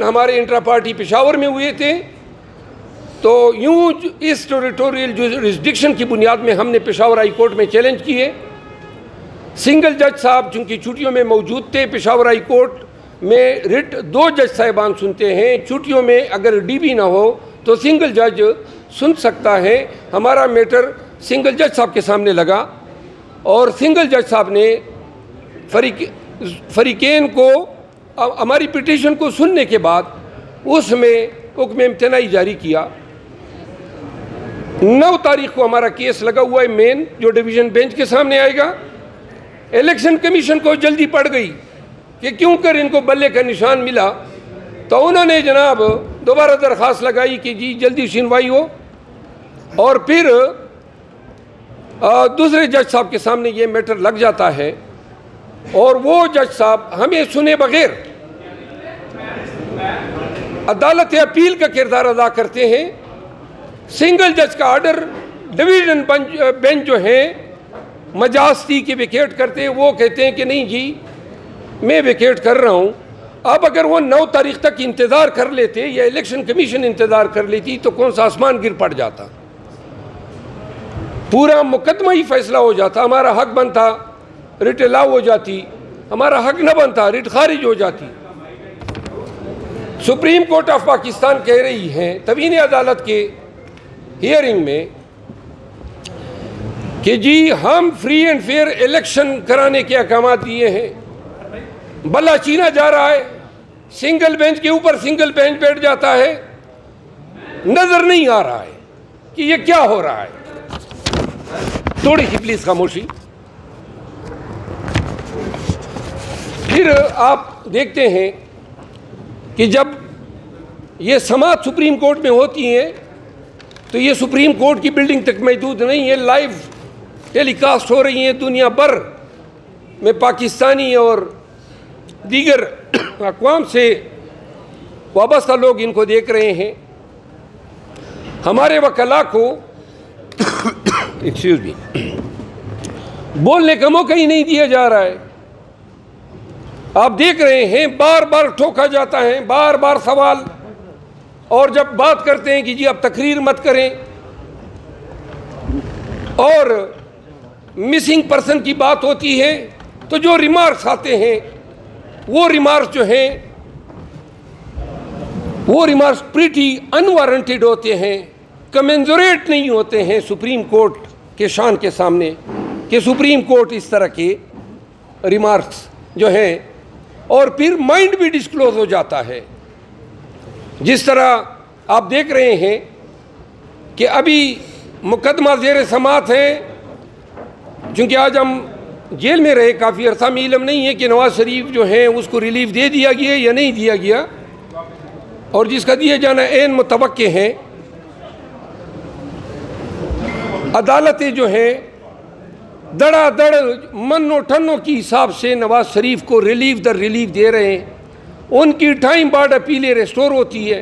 Election हमारे intra party Peshawar में हुए थे, तो यूं इस टेरिटोरियल जुरिस्डिक्शन की बुनियाद में हमने पेशावर हाई कोर्ट में चैलेंज किए। सिंगल जज साहब चूँकि छुट्टियों में मौजूद थे, पेशावर हाई कोर्ट में रिट 2 जज साहिबान सुनते हैं, छुट्टियों में अगर डीबी ना हो तो सिंगल जज सुन सकता है। हमारा मैटर सिंगल जज साहब के सामने लगा और सिंगल जज साहब ने फरीकेन को हमारी पिटीशन को सुनने के बाद उसमें हुक्म इम्तनाई जारी किया। 9 तारीख को हमारा केस लगा हुआ है मेन, जो डिवीज़न बेंच के सामने आएगा। इलेक्शन कमीशन को जल्दी पड़ गई कि क्यों कर इनको बल्ले का निशान मिला, तो उन्होंने जनाब दोबारा दरख्वास्त लगाई कि जी जल्दी सुनवाई हो, और फिर दूसरे जज साहब के सामने ये मैटर लग जाता है और वो जज साहब हमें सुने बगैर अदालत अपील का किरदार अदा करते हैं। सिंगल जज का ऑर्डर डिवीज़न बेंच जो है मजाजती के विकेट करते हैं, वो कहते हैं कि नहीं जी मैं विकेट कर रहा हूँ। अब अगर वो 9 तारीख तक इंतज़ार कर लेते या इलेक्शन कमीशन इंतज़ार कर लेती तो कौन सा आसमान गिर पड़ जाता, पूरा मुकदमा ही फैसला हो जाता, हमारा हक बनता रिट अलाउ हो जाती, हमारा हक न बनता रिट खारिज हो जाती। सुप्रीम कोर्ट ऑफ पाकिस्तान कह रही है तवीन अदालत के हियरिंग में कि जी हम फ्री एंड फेयर इलेक्शन कराने के अहकाम दिए हैं। बल्ला चीना जा रहा है, सिंगल बेंच के ऊपर सिंगल बेंच बैठ जाता है, नजर नहीं आ रहा है कि ये क्या हो रहा है। थोड़ी सी प्लीज खामोशी। फिर आप देखते हैं कि जब ये समाअत सुप्रीम कोर्ट में होती हैं तो ये सुप्रीम कोर्ट की बिल्डिंग तक महदूद नहीं है, लाइव टेलीकास्ट हो रही हैं दुनिया भर में। पाकिस्तानी और दीगर अक़वाम से वाबस्ता लोग इनको देख रहे हैं। हमारे वकला को एक्सक्यूज मी बोलने का मौका ही नहीं दिया जा रहा है। आप देख रहे हैं बार बार ठोका जाता है, बार बार सवाल, और जब बात करते हैं कि जी आप तकरीर मत करें और मिसिंग पर्सन की बात होती है तो जो रिमार्क्स आते हैं वो रिमार्क्स जो हैं वो रिमार्क्स प्रीटी अनवारंटेड होते हैं, कमेंसुरेट नहीं होते हैं सुप्रीम कोर्ट के शान के सामने कि सुप्रीम कोर्ट इस तरह के रिमार्क्स जो हैं, और फिर माइंड भी डिस्क्लोज हो जाता है। जिस तरह आप देख रहे हैं कि अभी मुकदमा ज़ेर समाअत है, चूँकि आज हम जेल में रहे काफ़ी अर्सा, में इल्म नहीं है कि नवाज शरीफ जो हैं उसको रिलीफ दे दिया गया या नहीं दिया गया, और जिसका दिए जाना ऐन मुतवक्के हैं। अदालतें जो हैं दड़ादड़ मन्नो ठन्नों की हिसाब से नवाज शरीफ को रिलीफ दर रिलीफ दे रहे हैं। उनकी टाइम बाद अपीलें रेस्टोर होती है,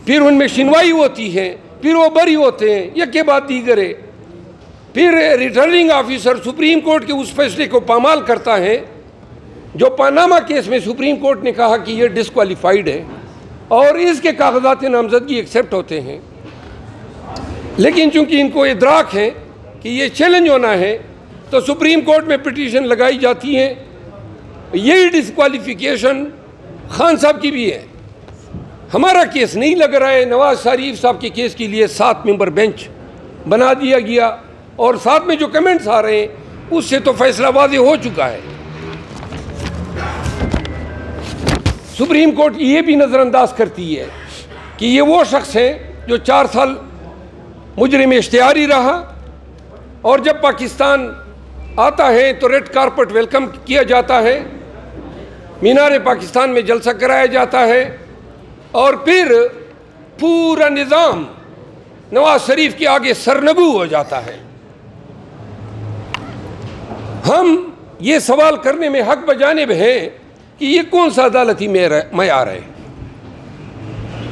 फिर उनमें सुनवाई होती है, फिर वो बरी होते हैं, एक के बाद दीगर है। फिर रिटर्निंग ऑफिसर सुप्रीम कोर्ट के उस फैसले को पामाल करता है जो पनामा केस में सुप्रीम कोर्ट ने कहा कि ये डिस्क्वालीफाइड है, और इसके कागजात नामजदगी एक्सेप्ट होते हैं। लेकिन चूंकि इनको इदराक है कि ये चैलेंज होना है तो सुप्रीम कोर्ट में पिटीशन लगाई जाती है। यही डिस्क्वालिफिकेशन खान साहब की भी है। हमारा केस नहीं लग रहा है, नवाज शरीफ साहब के केस के लिए 7 मेंबर बेंच बना दिया गया, और साथ में जो कमेंट्स आ रहे हैं उससे तो फैसला वाज़ेह हो चुका है। सुप्रीम कोर्ट ये भी नज़रअंदाज करती है कि ये वो शख्स है जो 4 साल मुजरिम इश्तिहारी रहा, और जब पाकिस्तान आता है तो रेड कारपेट वेलकम किया जाता है, मीनार पाकिस्तान में जलसा कराया जाता है, और फिर पूरा निज़ाम नवाज शरीफ के आगे सरनगू हो जाता है। हम ये सवाल करने में हक बजानिब हैं कि ये कौन सा अदालती मयार है।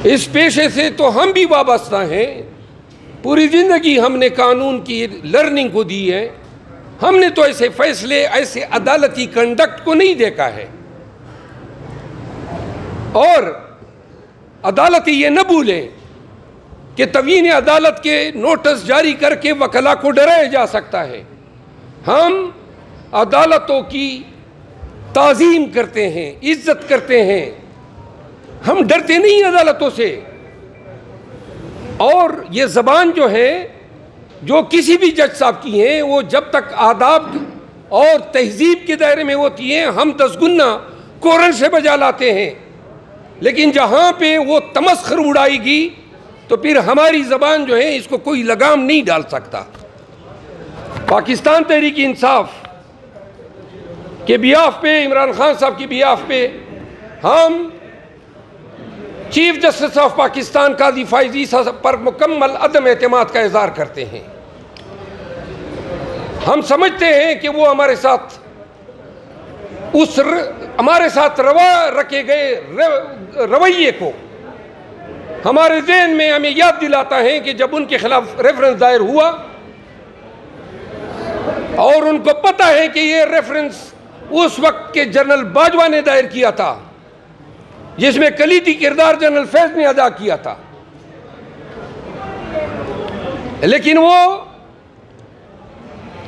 इस पेशे से तो हम भी वाबस्ता हैं, पूरी ज़िंदगी हमने कानून की लर्निंग को दी है, हमने तो ऐसे फैसले, ऐसे अदालती कंडक्ट को नहीं देखा है। और अदालत ये न भूलें कि तवीन अदालत के नोटिस जारी करके वकला को डराया जा सकता है। हम अदालतों की ताज़ीम करते हैं, इज्जत करते हैं, हम डरते नहीं अदालतों से। और ये ज़बान जो है, जो किसी भी जज साहब की हैं, वो जब तक आदाब और तहजीब के दायरे में होती हैं, हम 10 गुना कोरन से बजा लाते हैं। लेकिन जहाँ पे वो तमस्खर उड़ाएगी तो फिर हमारी ज़बान जो है इसको कोई लगाम नहीं डाल सकता। पाकिस्तान तहरीक इंसाफ के बियाफ पे, इमरान खान साहब की बियाफ पे हम चीफ जस्टिस ऑफ पाकिस्तान काजी फ़ाइज़ ईसा पर मुकम्मल अदम एतमाद का इज़हार करते हैं। हम समझते हैं कि वो हमारे साथ हमारे साथ रवा रखे गए रवैये को हमारे ज़हन में हमें याद दिलाता है कि जब उनके खिलाफ रेफरेंस दायर हुआ और उनको पता है कि ये रेफरेंस उस वक्त के जनरल बाजवा ने दायर किया था, जिसमें कलीदी किरदार जनरल फैज ने अदा किया था, लेकिन वो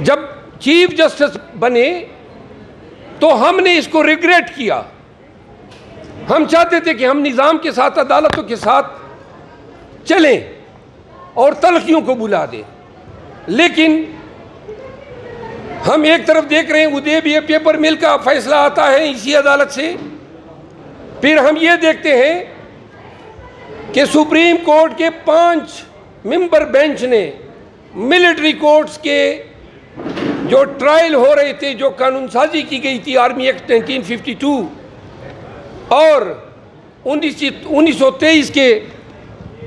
जब चीफ जस्टिस बने तो हमने इसको रिग्रेट किया। हम चाहते थे कि हम निज़ाम के साथ, अदालतों के साथ चलें और तलखियों को बुला दें, लेकिन हम एक तरफ देख रहे हैं उदय पेपर मिल का फैसला आता है इसी अदालत से, फिर हम ये देखते हैं कि सुप्रीम कोर्ट के 5 मेंबर बेंच ने मिलिट्री कोर्ट्स के जो ट्रायल हो रहे थे, जो कानून साजी की गई थी आर्मी एक्ट 1952 और 1923 के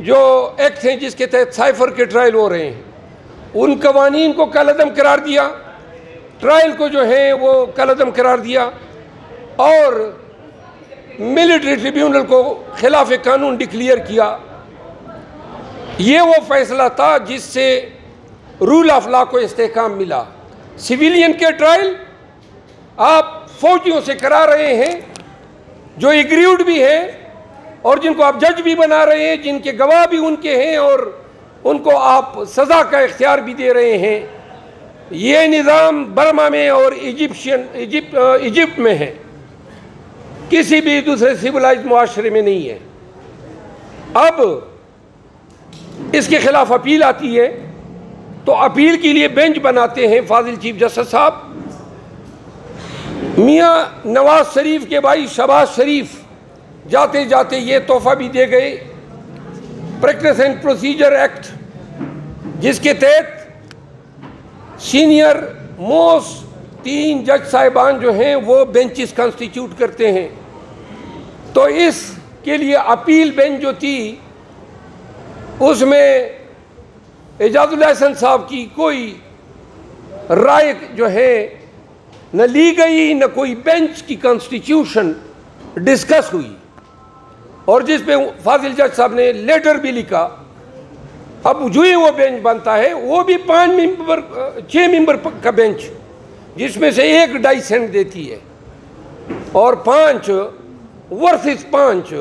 जो एक्ट हैं जिसके तहत साइफर के ट्रायल हो रहे हैं, उन कवानीन को कलअदम करार दिया, ट्रायल को जो है वो कलअदम करार दिया और मिलिट्री ट्रिब्यूनल को खिलाफ कानून डिक्लेयर किया। ये वो फैसला था जिससे रूल ऑफ लॉ को इस्तेहकाम मिला। सिविलियन के ट्रायल आप फौजियों से करा रहे हैं जो एग्रीव्ड भी हैं और जिनको आप जज भी बना रहे हैं, जिनके गवाह भी उनके हैं और उनको आप सज़ा का इख्तियार भी दे रहे हैं। ये निज़ाम बर्मा में और इजिप्ट में है, किसी भी दूसरे सिविलाइज्ड मुआशरे में नहीं है। अब इसके खिलाफ अपील आती है तो अपील के लिए बेंच बनाते हैं फाजिल चीफ जस्टिस साहब। मियाँ नवाज शरीफ के भाई शहबाज शरीफ जाते जाते ये तोहफा भी दे गए, प्रैक्टिस एंड प्रोसीजर एक्ट, जिसके तहत सीनियर मोस्ट 3 जज साहिबान जो हैं वो बेंचेस कॉन्स्टिट्यूट करते हैं। तो इसके लिए अपील बेंच जो थी उसमें एजाजुल हसन साहब की कोई राय जो है न ली गई, न कोई बेंच की कॉन्स्टिट्यूशन डिस्कस हुई, और जिस पे फाजिल जज साहब ने लेटर भी लिखा। अब जो ही वो बेंच बनता है वो भी 6 मेंबर का बेंच, जिसमें से 1 डाइसेंट देती है और 5 वर्सेस 5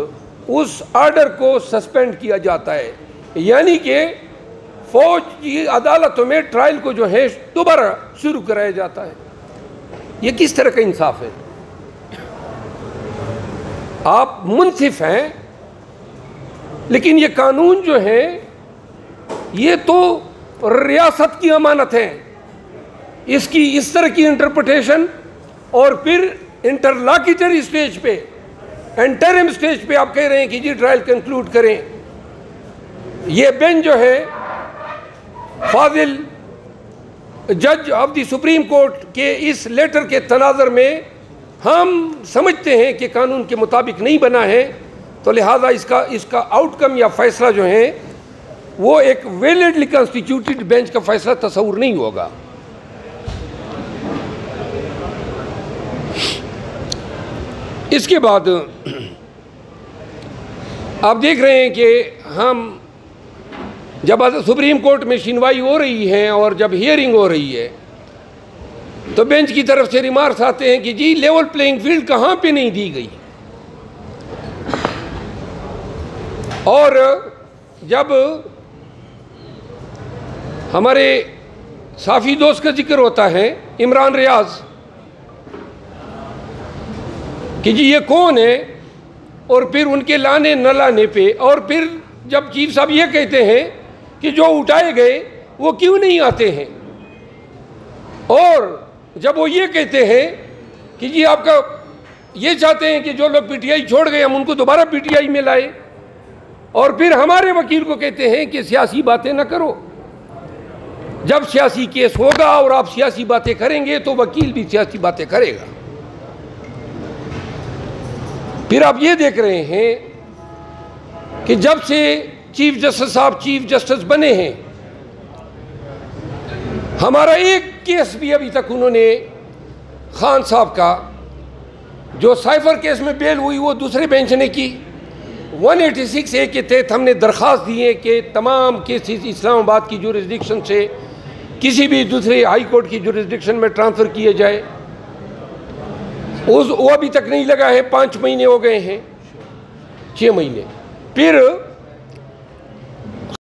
उस ऑर्डर को सस्पेंड किया जाता है। यानी कि फौज की अदालतों में ट्रायल को जो है दोबारा शुरू कराया जाता है। ये किस तरह का इंसाफ है? आप मुनसिफ हैं, लेकिन ये कानून जो है ये तो रियासत की अमानत है, इसकी इस तरह की इंटरप्रिटेशन और फिर इंटरलॉक्यूटरी स्टेज पे, इंटरिम स्टेज पे आप कह रहे हैं कि जी ट्रायल कंक्लूड करें। ये बेंच जो है फाजिल जज ऑफ द सुप्रीम कोर्ट के इस लेटर के तनाज़र में हम समझते हैं कि कानून के मुताबिक नहीं बना है, तो लिहाजा इसका आउटकम या फैसला जो है वो एक वैलिडली कॉन्स्टिट्यूटेड बेंच का फैसला तस्वुर नहीं होगा। इसके बाद आप देख रहे हैं कि हम जब सुप्रीम कोर्ट में सुनवाई हो रही है और जब हियरिंग हो रही है तो बेंच की तरफ से रिमार्क्स आते हैं कि जी लेवल प्लेइंग फील्ड कहाँ पे नहीं दी गई। और जब हमारे साफ़ी दोस्त का जिक्र होता है इमरान रियाज कि जी ये कौन है, और फिर उनके लाने न लाने पे, और फिर जब चीफ साहब ये कहते हैं कि जो उठाए गए वो क्यों नहीं आते हैं, और जब वो ये कहते हैं कि जी आपका ये चाहते हैं कि जो लोग पीटीआई छोड़ गए हम उनको दोबारा पीटीआई में लाए, और फिर हमारे वकील को कहते हैं कि सियासी बातें ना करो। जब सियासी केस होगा और आप सियासी बातें करेंगे तो वकील भी सियासी बातें करेगा। फिर आप ये देख रहे हैं कि जब से चीफ जस्टिस साहब चीफ जस्टिस बने हैं, हमारा एक केस भी अभी तक उन्होंने, खान साहब का जो साइफर केस में बेल हुई वो दूसरे बेंच ने की। 186A के तहत हमने दरख्वास्त दी है कि तमाम केसेस इस्लामाबाद की जुरिस्डिक्शन से किसी भी दूसरे हाई कोर्ट की जुरिस्डिक्शन में ट्रांसफ़र किए जाए। वो अभी तक नहीं लगा है, 5 महीने हो गए हैं, 6 महीने। फिर